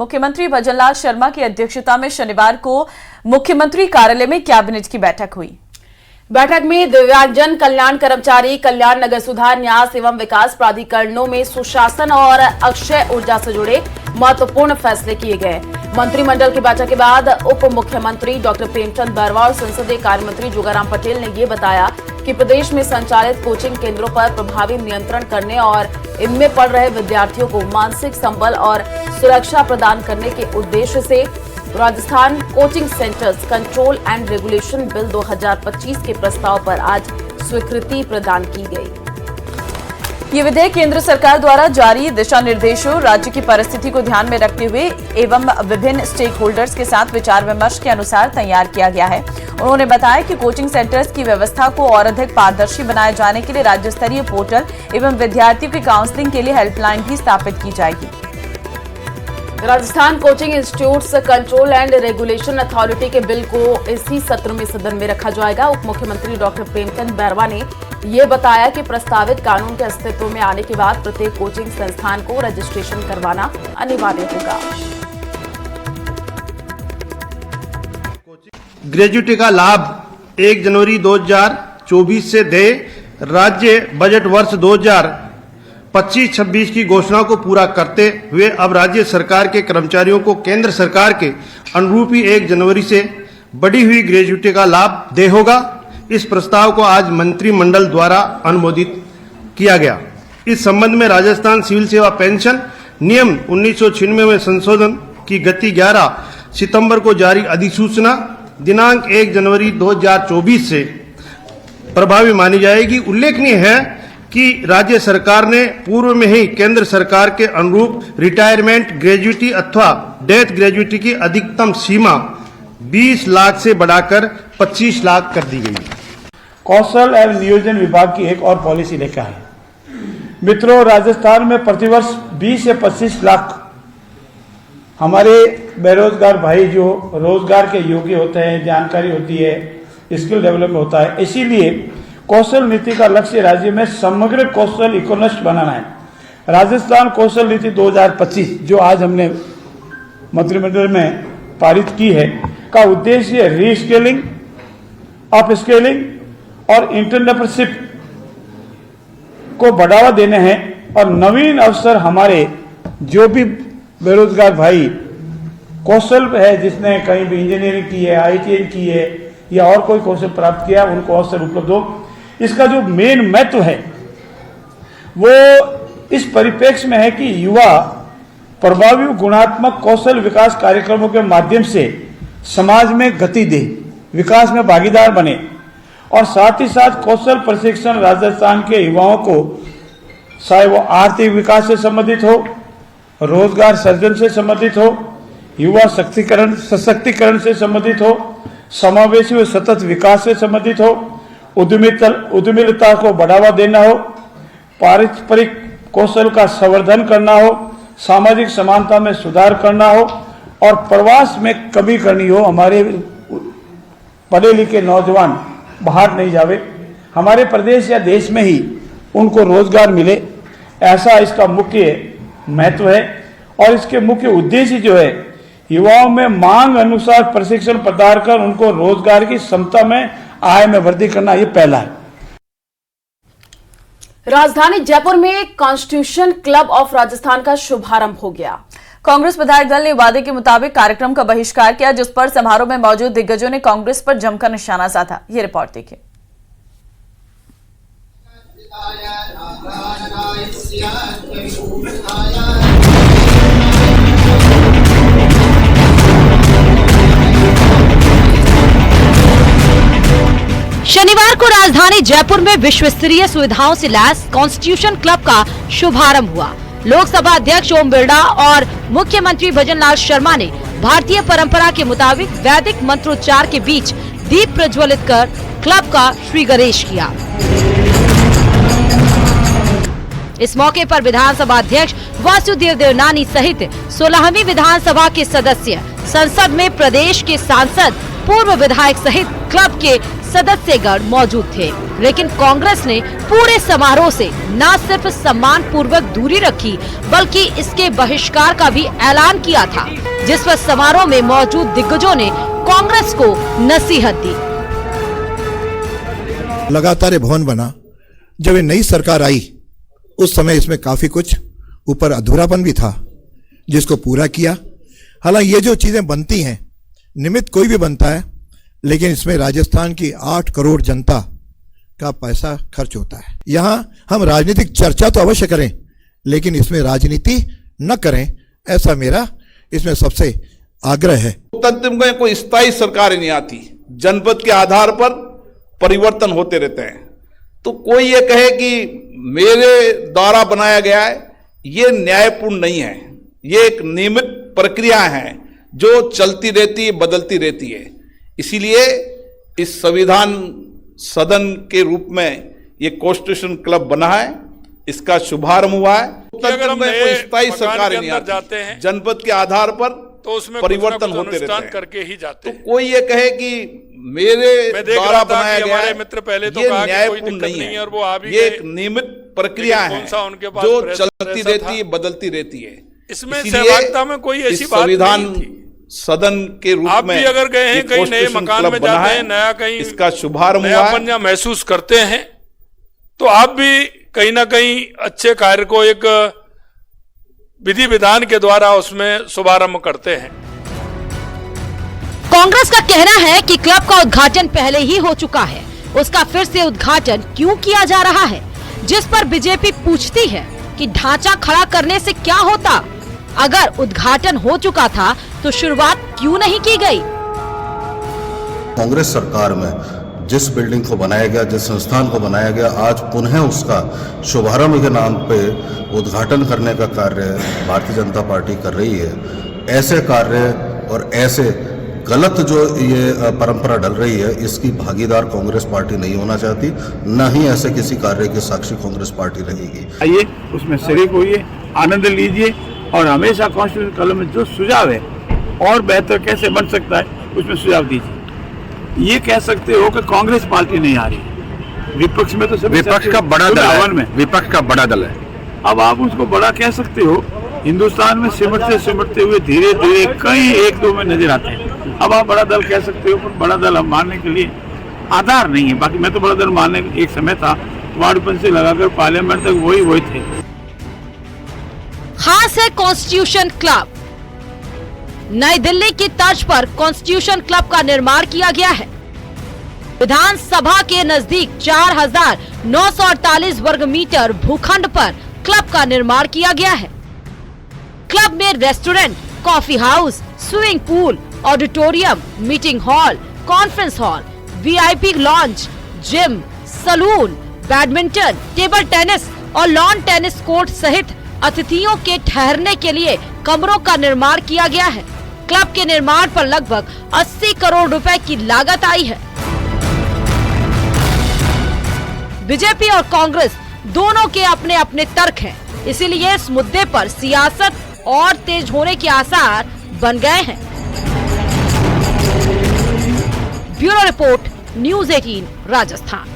मुख्यमंत्री भजनलाल शर्मा की अध्यक्षता में शनिवार को मुख्यमंत्री कार्यालय में कैबिनेट की बैठक हुई। बैठक में दिव्यांगजन कल्याण, कर्मचारी कल्याण, नगर सुधार, न्यास एवं विकास प्राधिकरणों में सुशासन और अक्षय ऊर्जा से जुड़े महत्वपूर्ण फैसले किए गए। मंत्रिमंडल की बैठक के बाद उप मुख्यमंत्री डॉक्टर प्रेमचंद बैरवा और संसदीय कार्य मंत्री जोगाराम पटेल ने ये बताया कि प्रदेश में संचालित कोचिंग केंद्रों पर प्रभावी नियंत्रण करने और इनमें पढ़ रहे विद्यार्थियों को मानसिक संबल और सुरक्षा प्रदान करने के उद्देश्य से Rajasthan coaching centres control and regulation bill 2025 के प्रस्ताव पर आज स्वीकृति प्रदान की गई। ये विधेयक केंद्र सरकार द्वारा जारी दिशा निर्देशों, राज्य की परिस्थिति को ध्यान में रखते हुए एवं विभिन्न स्टेक होल्डर्स के साथ विचार विमर्श के अनुसार तैयार किया गया है। उन्होंने बताया कि कोचिंग सेंटर्स की व्यवस्था को और अधिक पारदर्शी बनाए जाने के लिए राज्य स्तरीय पोर्टल एवं विद्यार्थियों की काउंसलिंग के लिए हेल्पलाइन भी स्थापित की जाएगी। Rajasthan coaching institutes control and regulation authority के बिल को इसी सत्र में सदन में रखा जाएगा। उप मुख्यमंत्री डॉक्टर प्रेमचंद बैरवा ने ये बताया कि प्रस्तावित कानून के अस्तित्व में आने के बाद प्रत्येक कोचिंग संस्थान को रजिस्ट्रेशन करवाना अनिवार्य होगा। ग्रेजुएटी का लाभ 1 जनवरी 2024 से दे राज्य बजट वर्ष 2025-26 की घोषणा को पूरा करते हुए अब राज्य सरकार के कर्मचारियों को केंद्र सरकार के अनुरूप ही 1 जनवरी से बढ़ी हुई ग्रेजुएटी का लाभ दे होगा। इस प्रस्ताव को आज मंत्रिमंडल द्वारा अनुमोदित किया गया। इस संबंध में राजस्थान सिविल सेवा पेंशन नियम 1996 में संशोधन की गति 11 सितंबर को जारी अधिसूचना दिनांक 1 जनवरी 2024 से प्रभावी मानी जाएगी। उल्लेखनीय है कि राज्य सरकार ने पूर्व में ही केंद्र सरकार के अनुरूप रिटायरमेंट ग्रेजुएटी अथवा डेथ ग्रेजुएटी की अधिकतम सीमा 20 लाख से बढ़ाकर 25 लाख कर दी गई। कौशल एवं नियोजन विभाग की एक और पॉलिसी लेकर है। मित्रों, राजस्थान में प्रतिवर्ष 20 से 25 लाख हमारे बेरोजगार भाई जो रोजगार के योग्य होते हैं, जानकारी होती है, स्किल डेवलपमेंट होता है। इसीलिए कौशल नीति का लक्ष्य राज्य में समग्र कौशल इकोनॉमिस्ट बनाना है। राजस्थान कौशल नीति 2025 जो आज हमने मंत्रिमंडल में पारित की है का उद्देश्य रीस्किलिंग, अपस्किलिंग और एंटरप्रेन्योरशिप को बढ़ावा देने हैं और नवीन अवसर हमारे जो भी बेरोजगार भाई कौशल है, जिसने कहीं भी इंजीनियरिंग की है, ITI की है या और कोई कौशल प्राप्त किया, उनको अवसर उपलब्ध हो। इसका जो मेन महत्व है वो इस परिप्रेक्ष्य में है कि युवा प्रभावी गुणात्मक कौशल विकास कार्यक्रमों के माध्यम से समाज में गति दे, विकास में भागीदार बने और साथ ही साथ कौशल प्रशिक्षण राजस्थान के युवाओं को चाहे वो आर्थिक विकास से संबंधित हो, रोजगार सृजन से संबंधित हो, युवा सशक्तिकरण से संबंधित हो, समावेशी व सतत विकास से संबंधित हो, उद्यमिता को बढ़ावा देना हो, पारस्परिक कौशल का संवर्धन करना हो, सामाजिक समानता में सुधार करना हो और प्रवास में कमी करनी हो। हमारे पढ़े लिखे नौजवान बाहर नहीं जावे, हमारे प्रदेश या देश में ही उनको रोजगार मिले, ऐसा इसका मुख्य महत्व है। और इसके मुख्य उद्देश्य जो है युवाओं में मांग अनुसार प्रशिक्षण प्रदान कर उनको रोजगार की क्षमता में, आय में वृद्धि करना, ये पहला है। राजधानी जयपुर में कॉन्स्टिट्यूशन क्लब ऑफ राजस्थान का शुभारंभ हो गया। कांग्रेस विधायक दल ने वादे के मुताबिक कार्यक्रम का बहिष्कार किया, जिस पर समारोह में मौजूद दिग्गजों ने कांग्रेस पर जमकर निशाना साधा। ये रिपोर्ट देखिए। शनिवार को राजधानी जयपुर में विश्व स्तरीय सुविधाओं से लैस कॉन्स्टिट्यूशन क्लब का शुभारंभ हुआ। लोकसभा अध्यक्ष ओम बिरला और मुख्यमंत्री भजनलाल शर्मा ने भारतीय परंपरा के मुताबिक वैदिक मंत्रोच्चार के बीच दीप प्रज्वलित कर क्लब का श्री गणेश किया। इस मौके पर विधानसभा अध्यक्ष वासुदेव देवनानी सहित 16वीं विधानसभा के सदस्य, संसद में प्रदेश के सांसद, पूर्व विधायक सहित क्लब के सदस्यगण मौजूद थे, लेकिन कांग्रेस ने पूरे समारोह से न सिर्फ सम्मान पूर्वक दूरी रखी बल्कि इसके बहिष्कार का भी ऐलान किया था, जिस पर समारोह में मौजूद दिग्गजों ने कांग्रेस को नसीहत दी। लगातार ये भवन बना, जब ये नई सरकार आई उस समय इसमें काफी कुछ ऊपर अधूरापन भी था, जिसको पूरा किया। हालांकि ये जो चीजें बनती हैं, निमित्त कोई भी बनता है, लेकिन इसमें राजस्थान की 8 करोड़ जनता का पैसा खर्च होता है। यहाँ हम राजनीतिक चर्चा तो अवश्य करें, लेकिन इसमें राजनीति न करें, ऐसा मेरा इसमें सबसे आग्रह है। लोकतंत्र में कोई स्थायी सरकार नहीं आती, जनपद के आधार पर परिवर्तन होते रहते हैं। तो कोई ये कहे कि मेरे द्वारा बनाया गया है, ये न्यायपूर्ण नहीं है। ये एक नियमित प्रक्रिया है जो चलती रहती है, बदलती रहती है। इसीलिए इस संविधान सदन के रूप में ये कॉन्स्टिट्यूशन क्लब बना है, इसका शुभारंभ हुआ है। अगर में कोई स्थायी सरकार नहीं जाते हैं, जनपद के आधार पर तो उसमें परिवर्तन होते रहते हैं करके ही जाते हैं। तो कोई ये कहे कि मेरे द्वारा बनाया गया है, मित्र पहले तो ये कहा कि कोई न्यायपूर्ण दिक्कत नहीं है और वो आ भी ये एक नियमित प्रक्रिया है जो चलती रहती है, बदलती रहती है। इसमें सहभागिता में कोई ऐसी बात नहीं थी। सदन के रूप में आप भी अगर गए हैं, कहीं नए मकान में जाते हैं, नया कहीं इसका शुभारंभ हुआ है, महसूस करते हैं, तो आप भी कहीं ना कहीं अच्छे कार्य को एक विधि विधान के द्वारा उसमें शुभारंभ करते हैं। कांग्रेस का कहना है कि क्लब का उद्घाटन पहले ही हो चुका है, उसका फिर से उद्घाटन क्यों किया जा रहा है, जिस पर बीजेपी पूछती है कि ढांचा खड़ा करने से क्या होता, अगर उद्घाटन हो चुका था तो शुरुआत क्यों नहीं की गई। कांग्रेस सरकार में जिस बिल्डिंग को बनाया गया, जिस संस्थान को बनाया गया, आज पुनः उसका शुभारंभ के नाम पे उद्घाटन करने का कार्य भारतीय जनता पार्टी कर रही है। ऐसे कार्य और ऐसे गलत जो ये परंपरा डल रही है, इसकी भागीदार कांग्रेस पार्टी नहीं होना चाहती, न ही ऐसे किसी कार्य की साक्षी कांग्रेस पार्टी रहेगी। आइए, उसमें शरीक होइए, आनंद लीजिए और हमेशा कॉन्स्टिट्यूशन क्लब में जो सुझाव है और बेहतर कैसे बन सकता है उसमें सुझाव दीजिए। ये कह सकते हो कि कांग्रेस पार्टी नहीं आ रही, विपक्ष में तो सभी विपक्ष का बड़ा दल है, विपक्ष का बड़ा दल है। अब आप उसको बड़ा कह सकते हो, हिंदुस्तान में सिमटते हुए धीरे धीरे कई 1-2 में नजर आते हैं। अब आप बड़ा दल कह सकते हो, पर बड़ा दल हम मानने के लिए आधार नहीं है। बाकी मैं तो बड़ा दल मानने एक समय था, वार्डपन से लगाकर पार्लियामेंट तक वही थे। खास है कॉन्स्टिट्यूशन क्लब। नई दिल्ली की तर्ज पर कॉन्स्टिट्यूशन क्लब का निर्माण किया गया है। विधानसभा के नजदीक 4,948 वर्ग मीटर भूखंड पर क्लब का निर्माण किया गया है। क्लब में restaurant, coffee house, swimming pool, auditorium, meeting hall, conference hall, VIP lounge, gym, salon, badminton, table tennis और लॉन टेनिस कोर्ट सहित अतिथियों के ठहरने के लिए कमरों का निर्माण किया गया है। क्लब के निर्माण पर लगभग 80 करोड़ रुपए की लागत आई है। बीजेपी और कांग्रेस दोनों के अपने अपने तर्क हैं, इसीलिए इस मुद्दे पर सियासत और तेज होने के आसार बन गए हैं। Bureau report, news 18 Rajasthan.